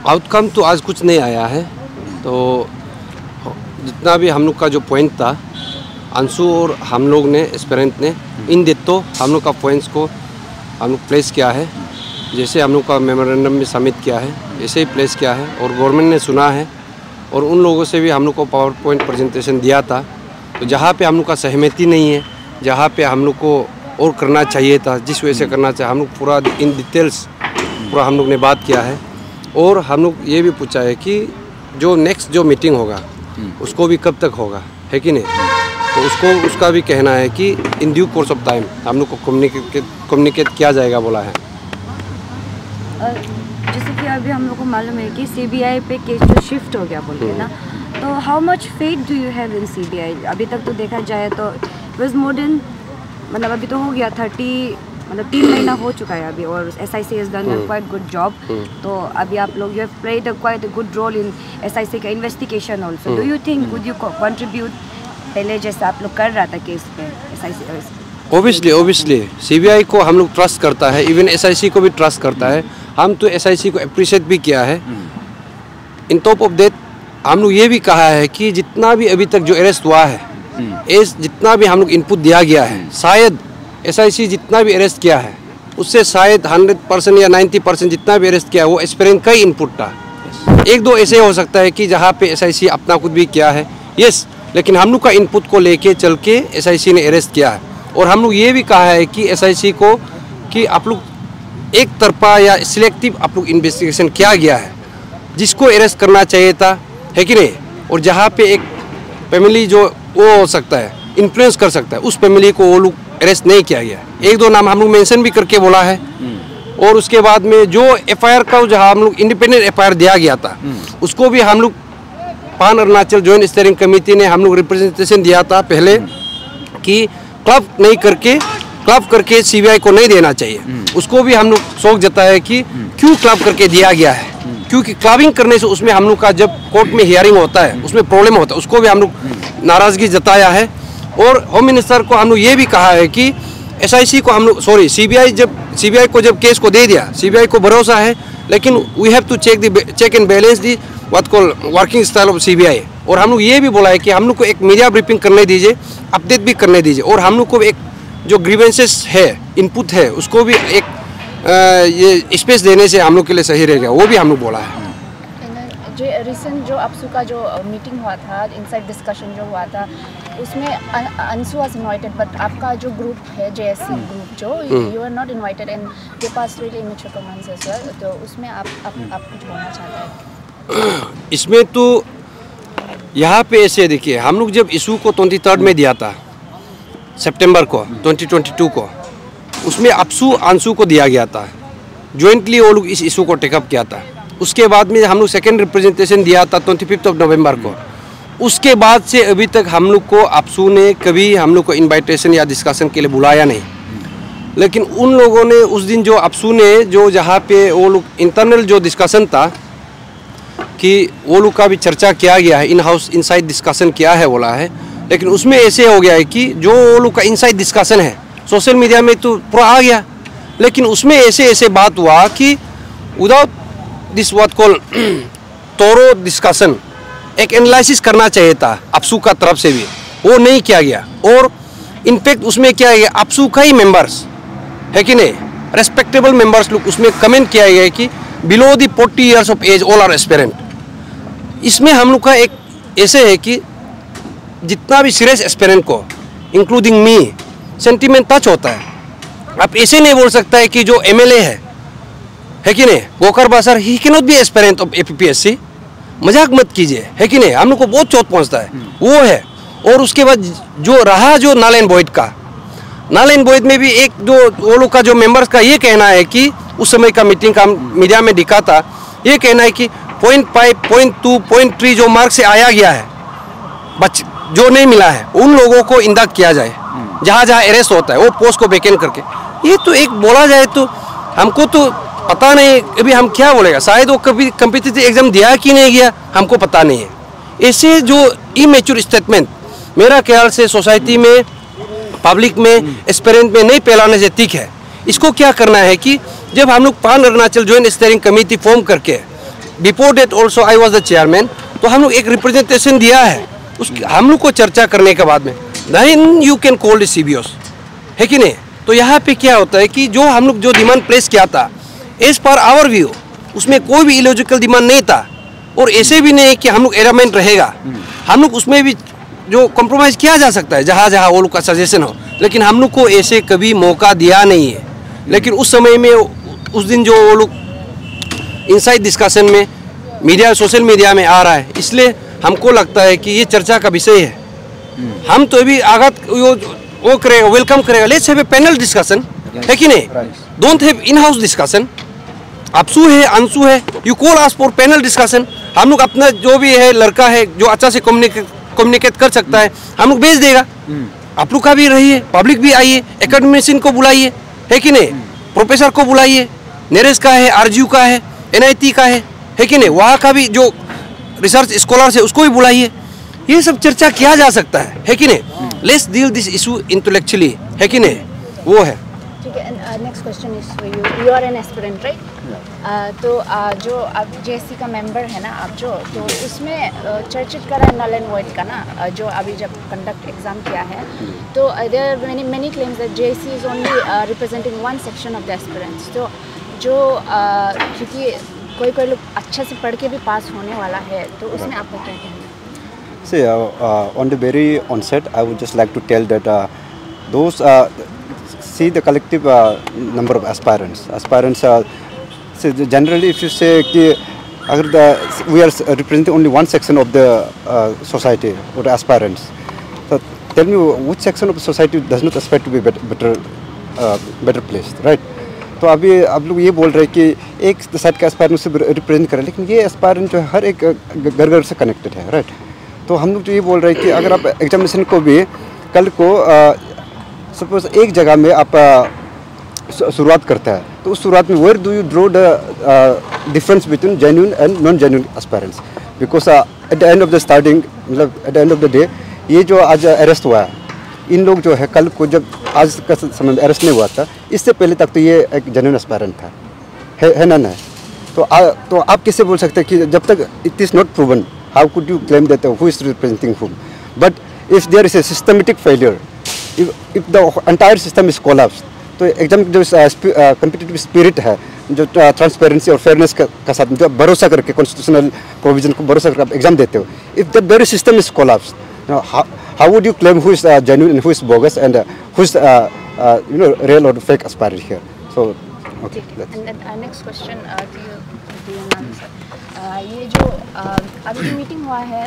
Outcome तो आज कुछ नहीं आया है। तो जितना भी हम लोग का जो पॉइंट था, अंशु और हम लोग ने एस्पिरेंट ने इन तो हम लोग का पॉइंट्स को हम लोग प्लेस किया है। जैसे हम लोग का मेमोरेंडम में सबमिट किया है ऐसे ही प्लेस किया है, और गवर्नमेंट ने सुना है। और उन लोगों से भी हम लोग को पावर पॉइंट प्रेजेंटेशन दिया था। तो जहाँ पे हम लोग का सहमति नहीं है, जहाँ पे हम लोग को और करना चाहिए था, जिस वजह से करना चाहिए, हम लोग पूरा इन डिटेल्स पूरा हम लोग ने बात किया है। और हम लोग ये भी पूछा है कि जो नेक्स्ट जो मीटिंग होगा उसको भी कब तक होगा, है कि नहीं। तो उसका भी कहना है कि in due course of time हम लोग को कम्युनिकेट किया जाएगा बोला है। जैसे कि अभी हम लोग को मालूम है कि सीबीआई पे केस जो शिफ्ट हो गया बोल के ना, तो how much faith do you have in CBI? अभी तक तो देखा जाए तो इट वाज मोर देन, मतलब अभी तो हो गया 3 महीना हो चुका है अभी, और SIC has done a quite good job. तो अभी आप लोग you have played a quite a good role in SIC का investigation also. Do you think would you contribute पहले जैसा आप लोग कर रहा था केस पे SIC? ओबियसली सीबीआई को हम लोग ट्रस्ट करता है, इवन SIC को भी ट्रस्ट करता है। हम तो SIC को अप्रिशिएट भी किया है। इन टॉप ऑफ दैट हम लोग ये भी कहा है कि जितना भी अभी तक जो अरेस्ट हुआ है, जितना भी हम लोग इनपुट दिया गया है, शायद SIC जितना भी अरेस्ट किया है उससे शायद 100% या 90% जितना भी अरेस्ट किया है वो एस्पिरेंट का ही इनपुट था। एक दो ऐसे हो सकता है कि जहाँ पे SIC अपना कुछ भी किया है, यस, लेकिन हम लोग का इनपुट को लेके चल के SIC ने अरेस्ट किया है। और हम लोग ये भी कहा है कि SIC को कि आप लोग एक तरफा या सिलेक्टिव आप लोग इन्वेस्टिगेशन किया गया है, जिसको अरेस्ट करना चाहिए था, है कि नहीं। और जहाँ पे एक फैमिली जो वो हो सकता है, इन्फ्लुएंस कर सकता है, उस फैमिली को वो लोग अरेस्ट नहीं किया गया। एक दो नाम हम लोग मेंशन भी करके बोला है। और उसके बाद में जो FIR का जहाँ हम लोग इंडिपेंडेंट FIR दिया गया था, उसको भी हम लोग pan Arunachal joint steering committee ने हम लोग रिप्रेजेंटेशन दिया था पहले कि क्लब करके सीबीआई को नहीं देना चाहिए। उसको भी हम लोग शौक जताया कि क्यों क्लब करके दिया गया है, क्योंकि क्लबिंग करने से उसमें हम लोग का जब कोर्ट में हियरिंग होता है उसमें प्रॉब्लम होता है, उसको भी हम लोग नाराज़गी जताया है। और होम मिनिस्टर को हम लोग ये भी कहा है कि SIC को हम लोग सीबीआई को जब केस को दे दिया, सीबीआई को भरोसा है, लेकिन we have to check and balance the what call working style of CBI. और हम लोग ये भी बोला है कि हम लोग को एक मीडिया ब्रीफिंग करने दीजिए, अपडेट भी करने दीजिए, और हम लोग को एक जो ग्रीवेंसेस है, इनपुट है, उसको भी एक ये स्पेस देने से हम लोग के लिए सही रहेगा, वो भी हम लोग बोला है। जो रिसेंट जो आपसू का जो मीटिंग हुआ था, इनसाइड डिस्कशन जो हुआ था, उसमें अंशु वाज इनवाइटेड, बट आपका जो ग्रुप है JSC ग्रुप जो you are not invited and they pass really immature comments as well. तो उसमें आप कुछ बोलना चाहते हैं? इसमें तो यहाँ पे ऐसे देखिए, हम लोग जब इशू को 23 में दिया था सितंबर को 2022 को, उसमें अंशु को दिया गया था जॉइंटली, वो लोग इस इशू को टेकअप किया था। उसके बाद में हम लोग सेकेंड रिप्रेजेंटेशन दिया था 25 नवंबर को। उसके बाद से अभी तक हम लोग को अपसू ने कभी हम लोग को इनवाइटेशन या डिस्कशन के लिए बुलाया नहीं। लेकिन उन लोगों ने उस दिन जो अपसू ने जो जहाँ पे वो लोग इंटरनल जो डिस्कशन था कि वो लोग का भी चर्चा किया गया है, इन हाउस इनसाइड डिस्कशन किया है बोला है। लेकिन उसमें ऐसे हो गया है कि जो वो लोग का इनसाइड डिस्कशन है सोशल मीडिया में तो पूरा आ गया, लेकिन उसमें ऐसे बात हुआ कि विदाउट दिस व्हाट कॉल तोरो डिस्कशन एक एनालिसिस करना चाहिए था अपसू का तरफ से भी, वो नहीं किया गया। और इनफैक्ट उसमें क्या है, अपसू का ही मेंबर्स है कि नहीं, रेस्पेक्टेबल मेंबर्स लोग उसमें कमेंट किया गया है कि below the 40 years of age all are aspirant. इसमें हम लोग का एक ऐसे है कि जितना भी सीरियस एस्पिरेंट को इंक्लूडिंग मी सेंटीमेंट टच होता है। आप ऐसे नहीं बोल सकता है कि जो MLA है कि नहीं, Gokar Basar, he can not be aspirant of APPSC। मजाक मत कीजिए, है कि नहीं, हम लोग को बहुत चोट पहुंचता है वो है। और उसके बाद जो रहा जो नारायण बोइड में भी एक जो वो लोग का जो मेंबर्स का ये कहना है कि उस समय का मीटिंग का मीडिया में दिखा था, ये कहना है कि 0.5, 0.2, 0.3 जो मार्क से आया गया है जो नहीं मिला है, उन लोगों को इंदक किया जाए, जहाँ अरेस्ट होता है वो पोस्ट को वैकेंट करके। ये तो एक बोला जाए तो हमको तो पता नहीं, अभी हम क्या बोलेगा, शायद वो कभी कम्पिटिटिव एग्जाम दिया कि नहीं गया हमको पता नहीं है। ऐसे जो इमेच्योर स्टेटमेंट मेरा ख्याल से सोसाइटी में, पब्लिक में, एस्पिरेंट में नहीं फैलाने से ठीक है। इसको क्या करना है कि जब हम लोग pan Arunachal joint steering committee form करके before date also I was the chairman, तो हम लोग एक रिप्रेजेंटेशन दिया है उस हम लोग को चर्चा करने के बाद में, then you can call the CBOs, है कि नहीं। तो यहाँ पे क्या होता है कि जो हम लोग जो डिमांड प्लेस किया था एज पर आवर व्यू, उसमें कोई भी इलॉजिकल डिमांड नहीं था, और ऐसे भी नहीं कि हम लोग एरामेंट रहेगा, हम लोग उसमें भी जो कॉम्प्रोमाइज़ किया जा सकता है जहाँ जहाँ वो लोग का सजेशन हो, लेकिन हम लोग को ऐसे कभी मौका दिया नहीं है। लेकिन उस समय में उस दिन जो वो लोग इनसाइड डिस्कशन में मीडिया सोशल मीडिया में आ रहा है, इसलिए हमको लगता है कि ये चर्चा का विषय है। हम तो अभी आगत वो करेगा, वेलकम करेगा, let's have a panel discussion, है कि नहीं, don't have in house discussion. AAPSU है, अंशु है, you call us for panel discussion. हम लोग अपना जो भी है लड़का है जो अच्छा से कम्युनिकेट कर सकता है, हम लोग भेज देगा। आप लोग का भी रहिए, पब्लिक भी आइए, एकेडमिशियन को बुलाइए, है कि नहीं, प्रोफेसर को बुलाइए, नेरेस का है, RGU का है, NIT का है कि नहीं, वहाँ का भी जो रिसर्च स्कॉलर्स है उसको भी बुलाइए, ये सब चर्चा किया जा सकता है कि नहीं। Let's deal this issue intellectually, है कि नहीं, वो है। ठीक है, next question is for you, you are an aspirant right? तो जो आप JSC का मेंबर है ना आप जो, तो उसमें चर्चित करा है नल एंड वॉइड का ना, जो अभी जब कंडक्ट एग्जाम किया है, तो there are many claims that JSC is only representing one section of the aspirants. तो जो क्योंकि कोई लोग अच्छा से पढ़ के भी पास होने वाला है, तो उसमें आपका क्या कहना है? See, on the very onset, I would just like to tell that those see the collective number of aspirants. See, generally, if you say that we are representing only one section of the society or the aspirants, so tell me which section of the society does not aspire to be better placed, right? तो अभी आप लोग ये बोल रहे हैं कि एक साइड का एस्पायरेंट से रिप्रेजेंट करें, लेकिन ये एस्पायरेंट जो है हर एक घर से कनेक्टेड है, राइट। तो हम लोग जो ये बोल रहे हैं कि अगर आप एग्जामिनेशन को भी कल को सपोज एक जगह में आप शुरुआत करता है, तो उस शुरुआत में where do you draw the difference between genuine and non genuine aspirants, because at the end of the starting, मतलब at the end of the day, ये जो आज अरेस्ट हुआ है, इन लोग जो है कल को जब आज का समय में अरेस्ट नहीं हुआ था, इससे पहले तक तो ये एक जेन्युइन एस्पायरेंट था, है ना। तो आप कैसे बोल सकते हैं कि जब तक it is not proven, how could you claim that who is representing whom? But if there is a systematic failure, if the entire system is collapsed, तो एग्जाम जो कम्पिटिटिव स्पिरिट है, जो ट्रांसपेरेंसी और फेयरनेस का साथ जो भरोसा करके कॉन्स्टिट्यूशनल प्रोविजन को भरोसा करके आप एग्जाम देते हो, if that very system is collapsed, how would you claim who is genuine and who is bogus and who is real or fake aspirant here? So okay, and then next question to you ma'am sir, ये जो अभी जो meeting हुआ है,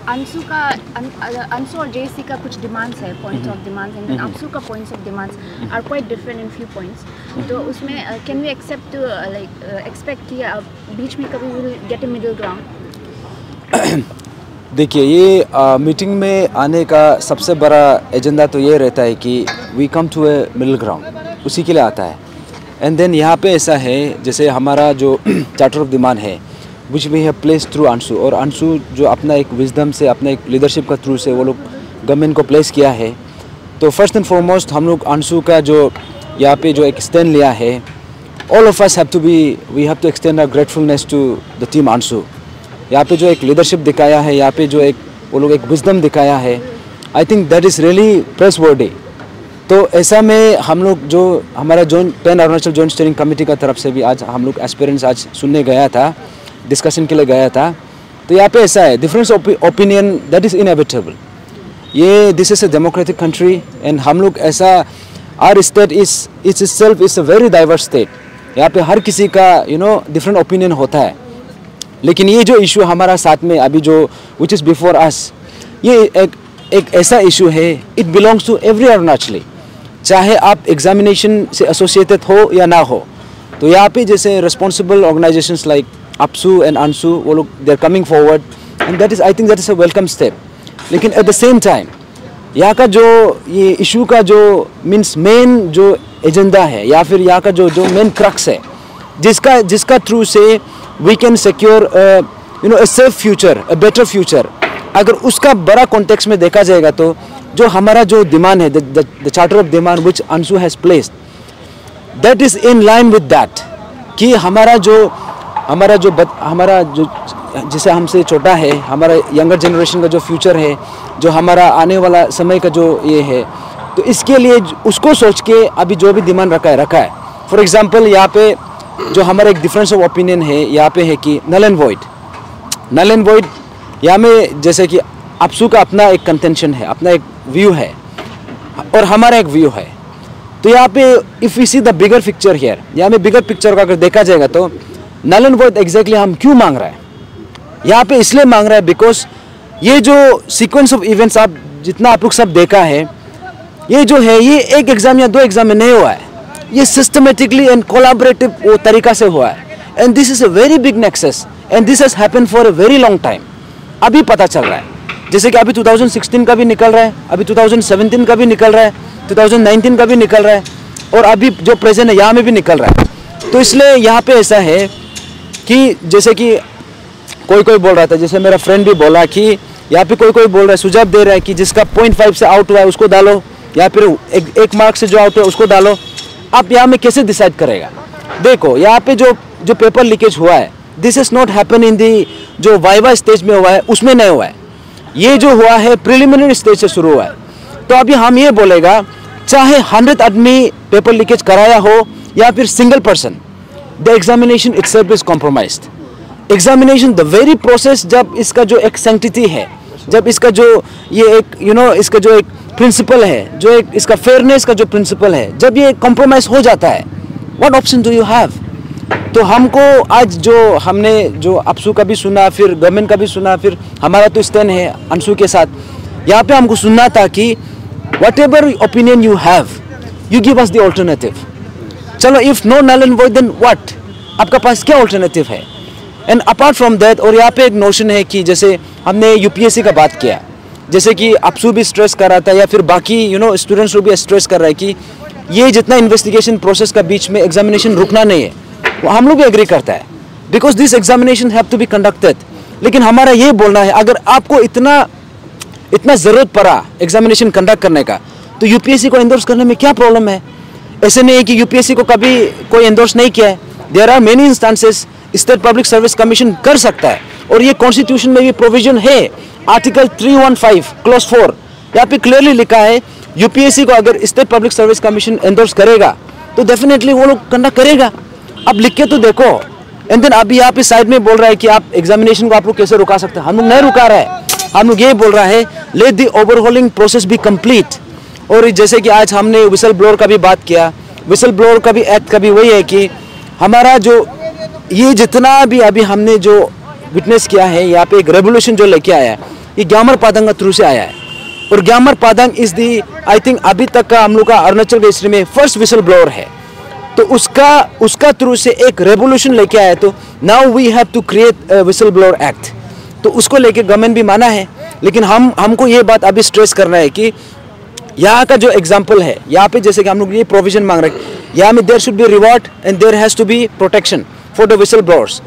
अंशु और JSC का कुछ demands है, points of demands, and then ANSU का points of demands are quite different in few points. तो उसमें कैन वी एक्सेप्ट एक्सपेक्ट कि बीच में कभी will get A middle ground? देखिए, ये मीटिंग में आने का सबसे बड़ा एजेंडा तो ये रहता है कि we come to a middle ground, उसी के लिए आता है। एंड देन यहाँ पे ऐसा है, जैसे हमारा जो चार्टर ऑफ डिमांड है which we have place through Anshu, और अंशु जो अपना एक विजडम से, अपना एक लीडरशिप का थ्रू से वो लोग गवर्नमेंट को प्लेस किया है। तो फर्स्ट एंड फॉरमोस्ट हम लोग अंशु का जो यहाँ पे जो एक स्टैंड लिया है, all of us have to be, we have to extend our gratefulness to the team Anshu. यहाँ पे जो एक लीडरशिप दिखाया है, यहाँ पे जो एक वो लोग एक विजडम दिखाया है, I think that is really praiseworthy. तो ऐसा में हम लोग जो हमारा pan Arunachal joint steering committee का तरफ से भी आज हम लोग एस्पिरेंट्स आज सुनने गया था, डिस्कशन के लिए गया था। तो यहाँ पे ऐसा है, difference opinion that is inevitable. ये this is a democratic country and हम लोग ऐसा, our state itself is a very diverse state. यहाँ पे हर किसी का डिफरेंट ओपिनियन होता है, लेकिन ये जो इशू हमारा साथ में अभी जो विच इज़ बिफोर अस, ये एक ऐसा इशू है, इट बिलोंग्स टू एवरी अरुणाचली, चाहे आप एग्जामिनेशन से एसोसिएटेड हो या ना हो। तो यहाँ पे जैसे responsible organisations like AAPSU and ANSU, वो लोग they are coming forward and that is, I think that is a welcome step. लेकिन एट द सेम टाइम यहाँ का जो ये इशू का जो मीन्स मेन जो एजेंडा है, या फिर यहाँ का जो मेन क्रक्स है, जिसका थ्रू से we can secure a safe future, a better future, अगर उसका बड़ा कॉन्टेक्स्ट में देखा जाएगा, तो जो हमारा जो डिमांड है, the charter of demand which Anshu has placed, that is in line with that, कि हमारा जो हमारा जो जिसे हमसे छोटा है, हमारा यंगर जनरेशन का जो फ्यूचर है, जो हमारा आने वाला समय का जो ये है, तो इसके लिए उसको सोच के अभी जो भी डिमांड रखा है। फॉर एग्जांपल यहाँ पे जो हमारा एक डिफरेंस ऑफ ओपिनियन है यहाँ पे है कि नल एंड वॉइड यहाँ में जैसे कि अपसू का अपना एक कंटेंशन है, अपना एक व्यू है और हमारा एक व्यू है। तो यहाँ पे if we see the bigger picture here, यहाँ में बिगर पिक्चर को अगर देखा जाएगा तो नल एंड वॉइड एग्जैक्टली हम क्यों मांग रहे हैं यहाँ पे, इसलिए मांग रहा है बिकॉज ये जो सीक्वेंस ऑफ इवेंट्स आप जितना आप लोग सब देखा है, ये जो है ये एक एग्जाम या 2 एग्जाम में नहीं हुआ है, ये सिस्टमेटिकली एंड कोलैबोरेटिव तरीका से हुआ है। And this is a very big nexus and this has happened for a very long time. अभी पता चल रहा है, जैसे कि अभी 2016 का भी निकल रहा है, अभी 2017 का भी निकल रहा है, 2019 का भी निकल रहा है और अभी जो प्रेजेंट है यहाँ में भी निकल रहा है। तो इसलिए यहाँ पे ऐसा है कि जैसे कि कोई बोल रहा था, जैसे मेरा फ्रेंड भी बोला कि यहाँ पे कोई बोल रहा है, सुझाव दे रहा है कि जिसका 0.5 से आउट हुआ है उसको डालो या फिर एक मार्क से जो आउट है उसको डालो। आप यहाँ में कैसे डिसाइड करेगा? देखो यहाँ पे जो पेपर लीकेज हुआ है, this is not happen in the जो वाइवा स्टेज में हुआ है उसमें नहीं हुआ है, ये जो हुआ है प्रिलिमिनरी स्टेज से शुरू हुआ है। तो अभी हम ये बोलेगा चाहे 100 आदमी पेपर लीकेज कराया हो या फिर single person, the examination itself is compromised. Examination the very process, जब इसका जो एक सैंक्टिटी है, जब इसका जो ये एक इसका जो एक प्रिंसिपल है, जो एक इसका फेयरनेस का जो प्रिंसिपल है, जब ये कॉम्प्रोमाइज हो जाता है, what option do you have? तो हमको आज जो हमने जो अपसू का भी सुना, फिर गवर्नमेंट का भी सुना, फिर हमारा तो स्टैंड है अंशु के साथ, यहाँ पे हमको सुनना था कि whatever opinion you have, you give us the alternative. चलो if no null and void then what, आपका पास क्या ऑल्टरनेटिव है? एंड अपार्ट फ्रॉम दैट, और यहाँ पे एक नोशन है कि जैसे हमने यूपीएससी का बात किया, जैसे कि अपसू भी स्ट्रेस कर रहा था या फिर बाकी स्टूडेंट्स भी स्ट्रेस कर रहा है कि ये जितना इन्वेस्टिगेशन प्रोसेस का बीच में एग्जामिनेशन रुकना नहीं है, वो हम लोग भी एग्री करता है, because this examination have to be conducted. लेकिन हमारा ये बोलना है, अगर आपको इतना ज़रूरत पड़ा एग्जामिनेशन कंडक्ट करने का, तो यूपीएससी को एंडोर्स करने में क्या प्रॉब्लम है? ऐसे नहीं है कि यूपीएससी को कभी कोई एंडोर्स नहीं किया है, there are many instances state public service commission कर सकता है, और ये कॉन्स्टिट्यूशन में भी प्रोविजन है, आर्टिकल 315 क्लॉज 4, यहाँ पे क्लियरली लिखा है यूपीएससी को अगर state public service commission endorse करेगा तो डेफिनेटली वो लोग कंडक्ट करेगा। अब लिख के तो देखो। एंड देन अभी यहाँ पे साइड में बोल रहा है कि आप एग्जामिनेशन को आप लोग कैसे रुका सकते हैं? हम लोग नहीं रुका रहे हैं, हम लोग ये बोल रहा है let the overhauling process be complete. और जैसे कि आज हमने विसल ब्लोअर का भी बात किया, विसल ब्लोअर का भी एक्ट का भी वही है कि हमारा जो ये जितना भी अभी हमने जो विटनेस किया है, यहाँ पे एक रेवोल्यूशन जो लेके आया है, ये ग्यामर पादंग का थ्रू से आया है। और Gyamar Padang is the I think अभी तक का हम लोग का अरुणाचल के हिस्ट्री में फर्स्ट विसल ब्लोअर है। तो उसका थ्रू से एक रेवोल्यूशन लेके आया। तो now we have to create whistle blower act, तो उसको लेके गवर्नमेंट भी माना है। लेकिन हमको ये बात अभी स्ट्रेस करना है कि यहाँ का जो एग्जाम्पल है, यहाँ पे जैसे कि हम लोग ये प्रोविजन मांग रहे हैं, यहाँ में there should be reward and there has to be protection for the whistle blowers.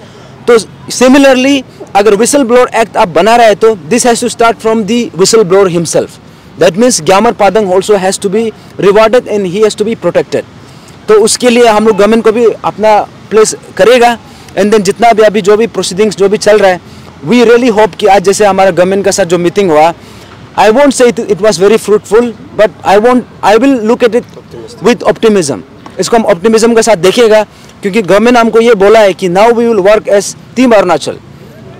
तो सिमिलरली अगर विसल ब्लोअर एक्ट आप बना रहे हैं तो this has to start from the whistle blower himself. That means Gyamar Padang also has to be rewarded and he has to be protected. तो उसके लिए हम लोग गवर्नमेंट को भी अपना प्लेस करेगा। एंड देन जितना भी अभी जो भी प्रोसीडिंग्स जो भी चल रहा है, वी रियली होप कि आज जैसे हमारा गवर्नमेंट का साथ जो मीटिंग हुआ, I won't say it was very fruitful, but I will look at it with optimism. इसको हम optimism के साथ देखेगा, क्योंकि गवर्नमेंट हमको ये बोला है कि now we will work as team Arunachal.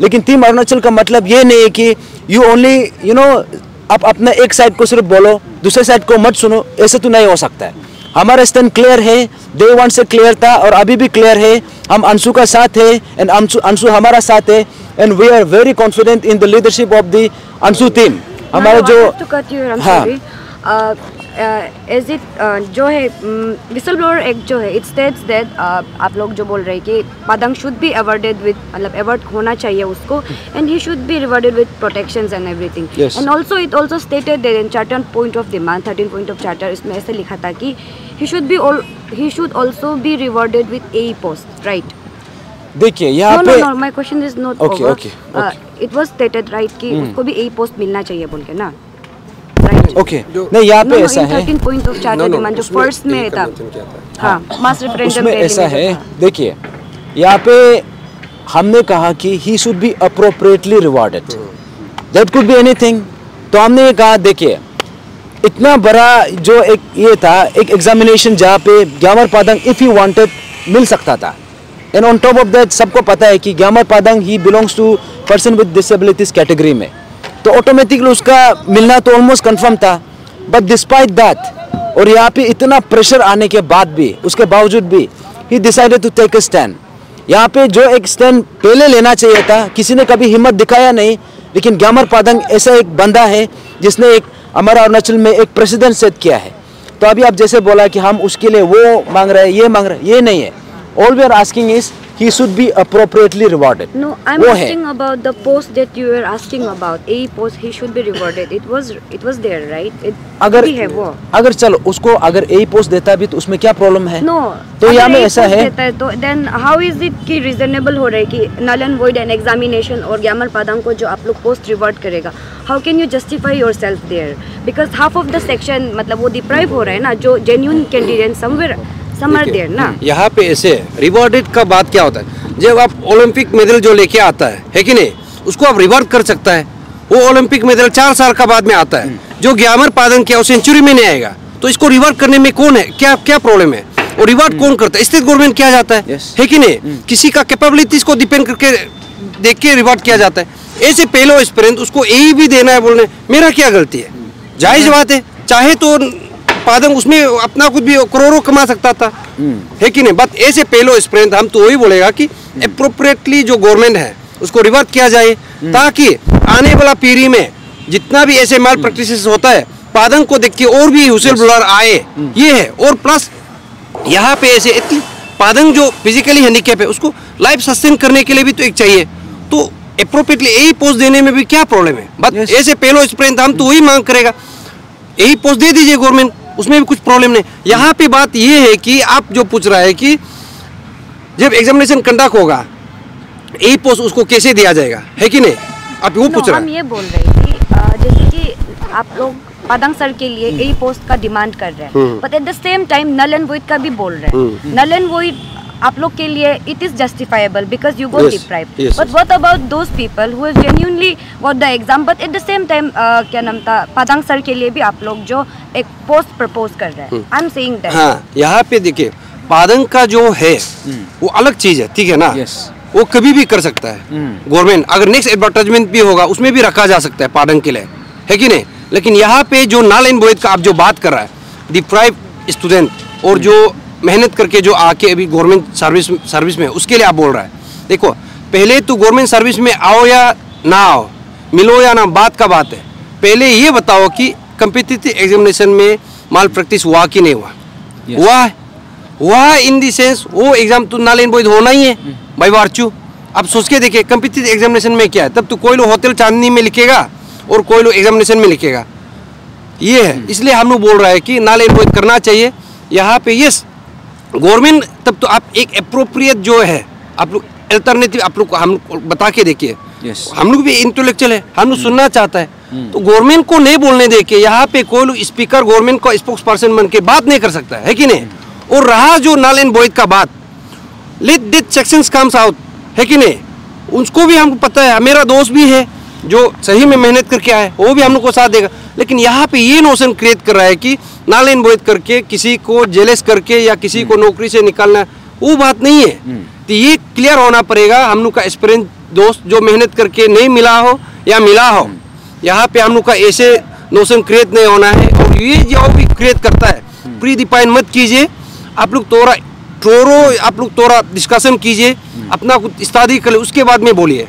लेकिन टीम अरुणाचल का मतलब ये नहीं है कि you only आप अपना एक साइड को सिर्फ बोलो, दूसरे साइड को मत सुनो, ऐसे तो नहीं हो सकता है। हमारा स्टैंड क्लियर है, डे वन से क्लियर था और अभी भी क्लियर है। हम अंशु का साथ है एंड अंशु हमारा साथ है, and we are very confident in the leadership of the Anshu team. हमारा जो एज इट जो है विसल ब्लोअर एक्ट जो है, इट स्टेट्स दैट आप लोग जो बोल रहे हैं कि Padang should be awarded with, मतलब अवॉर्ड होना चाहिए उसको, and he should be rewarded with protections and everything. And also it also stated that in charter point of demand 13 point of charter, इसमें ऐसे लिखा था कि he should also be rewarded with a post, right? देखिए यहाँ पे no my question is not over, it was stated right कि उसको भी ए पोस्ट मिलना चाहिए बोल के ना, राइट? ओके नहीं, यहाँ पे ऐसा है 13 पॉइंट ऑफ चार्टर डिमांड जो फर्स्ट में था, हाँ, मास रेफरेंडम उसमें ऐसा है। देखिए यहाँ पे हमने कहा कि he should B appropriately rewarded, that could be anything. तो हमने ये कहा देखिए इतना बड़ा जो एक ये था एक एग्जामिनेशन जहाँ पे Gyamar Padang if you wanted मिल सकता था, and on top of that सबको पता है कि Gyamar Padang he belongs to person with disabilities category में, तो ऑटोमेटिकली उसका मिलना तो ऑलमोस्ट कंफर्म था। बट डिस्पाइट दैट और यहाँ पे इतना प्रेशर आने के बाद भी उसके बावजूद भी he decided to take a stand. यहाँ पे जो एक स्टैंड पहले लेना चाहिए था किसी ने कभी हिम्मत दिखाया नहीं, लेकिन ग्यामर पादंग ऐसा एक बंदा है जिसने एक हमारा अरुणाचल में एक प्रेसिडेंट सेट किया है। तो अभी आप जैसे बोला कि हम उसके लिए वो मांग रहे हैं ये मांग रहे हैं, ये नहीं है। All we are asking is he should be appropriately rewarded. No, I'm asking about the post that you were asking about. A post he should be rewarded. It was there, right? अगर भी है वो। अगर चलो उसको अगर A post देता भी तो उसमें क्या प्रॉब्लम है? No, तो यहाँ में ऐसा है तो then how is it कि reasonable हो रहा है कि null and void and examination और ग्यामर पादंग को जो आप लोग पोस्ट रिवॉर्ड करेगा, how can you justify yourself there? Because half of the section मतलब वो deprive हो रहा है ना, जो genuine candidate somewhere there ना। यहाँ पे ऐसे रिवॉर्डेड का बात क्या होता है, जब आप ओलंपिक मेडल जो लेके आता है कि नहीं, उसको आप रिवॉर्ड कर सकता है। वो ओलंपिक मेडल 4 साल का बाद में आता है, जो ग्यामर पादंग किया वो सेंचुरी में नहीं आएगा, तो इसको रिवॉर्ड करने में कौन है, क्या प्रॉब्लम है? और रिवॉर्ड कौन करता है? स्टेट गवर्नमेंट किया जाता है कि नहीं? किसी का कैपेबिलिटीज को डिपेंड करके देख के रिवॉर्ड किया जाता है। ऐसे पहले एक्सपीरियंस उसको यही भी देना है, बोलने मेरा क्या गलती है? जायज बात है, चाहे तो पादंग उसमें अपना कुछ भी करोड़ों कमा सकता था, है कि नहीं? बट ऐसे पहलो एक्सपीरियंस हम तो वही बोलेगा कि अप्रोप्रिएटली जो गवर्नमेंट है उसको रिवर्ट किया जाए, ताकि आने वाला पीढ़ी में जितना भी ऐसे माल प्रैक्टिसेस होता है पादंग को देख के और भी हुसल बुलार आए, ये है। और प्लस यहाँ पे ऐसे पादंग जो फिजिकली हैंडीकैप है उसको लाइफ सस्टेन करने के लिए भी तो एक चाहिए, तो अप्रोप्रिएटली यही पोस्ट देने में भी क्या प्रॉब्लम है? बट ऐसे पहलो एक्सपीरियंस हम तो वही मांग करेगा, यही पोस्ट दे दीजिए गवर्नमेंट, उसमें भी कुछ प्रॉब्लम नहीं। यहाँ पे बात ये है कि आप जो पूछ रहा है कि जब एग्जामिनेशन कंडक्ट होगा यही पोस्ट उसको कैसे दिया जाएगा, है कि नहीं? आप वो पूछ रहे हैं। हम ये बोल रहे हैं कि जैसे कि आप लोग पादंग सर के लिए यही पोस्ट का डिमांड कर रहे हैं, but at the same time null and void का भी बोल रहे हैं। नल एंड वॉइड आप लोग के लिए it is justifiable because you got deprived, but what about those people who have genuinely got the exam, but at the same time क्या नाम था, पादंग सर के लिए भी आप लोग जो एक पोस्ट प्रपोज कर रहे हैं। I am saying that. हाँ, यहाँ पे देखिए पादंग का जो है वो अलग चीज है, ठीक है ना? वो कभी भी कर सकता है गवर्नमेंट, अगर नेक्स्ट एडवर्टाइजमेंट भी होगा उसमें भी रखा जा सकता है पादंग के लिए, है कि नहीं? लेकिन यहाँ पे जो नल एंड वॉइड का आप जो बात कर रहा है, डिप्राइव स्टूडेंट और जो मेहनत करके जो आके अभी गवर्नमेंट सर्विस में, उसके लिए आप बोल रहा है। देखो पहले तो गवर्नमेंट सर्विस में आओ या ना आओ, मिलो या ना, बात का बात है। पहले ये बताओ कि कम्पिटिटिव एग्जामिनेशन में माल प्रैक्टिस हुआ कि नहीं हुआ? हुआ इन दी सेंस वो एग्जाम तो नल एंड वॉइड होना ही है बाय वार्चू। अब सोच के देखिए कम्पिटिटिव एग्जामिनेशन में क्या है, तब तो कोई लोग होटल चांदनी में लिखेगा और कोई लोग एग्जामिनेशन में लिखेगा, ये है। इसलिए हम लोग बोल रहा है कि नल एंड वॉइड करना चाहिए यहाँ पे। यस गवर्नमेंट, तब तो आप एक अप्रोप्रिएट जो है आप लोग अल्टरनेटिव आप लोग हम बता के देखिए। हम लोग भी इंटेलेक्चुअल है, हम लोग सुनना चाहता है, तो गवर्नमेंट को नहीं बोलने दे के यहाँ पे कोई लोग स्पीकर गवर्नमेंट का स्पोक्स पर्सन बन के बात नहीं कर सकता है कि नहीं? और रहा जो नल एंड वॉइड का बात, let that sections comes out, है कि नहीं? उसको भी हमको पता है, मेरा दोस्त भी है जो सही में मेहनत करके आया है, वो भी हम लोग को साथ देगा। लेकिन यहाँ पे ये नोशन क्रिएट कर रहा है कि नल एंड वॉइड करके किसी को जेलस करके या किसी को नौकरी से निकालना, वो बात नहीं है। तो ये क्लियर होना पड़ेगा। हम लोग का एक्सपीरियंस दोस्त जो मेहनत करके नहीं मिला हो या मिला हो, यहाँ पे हम लोग का ऐसे नोशन क्रिएट नहीं होना है। और ये जो भी क्रिएट करता है प्री डिफाइन मत कीजिए, आप लोग आप लोग थोड़ा डिस्कशन कीजिए, अपना कुछ स्टडी कर ले, उसके बाद में बोलिए।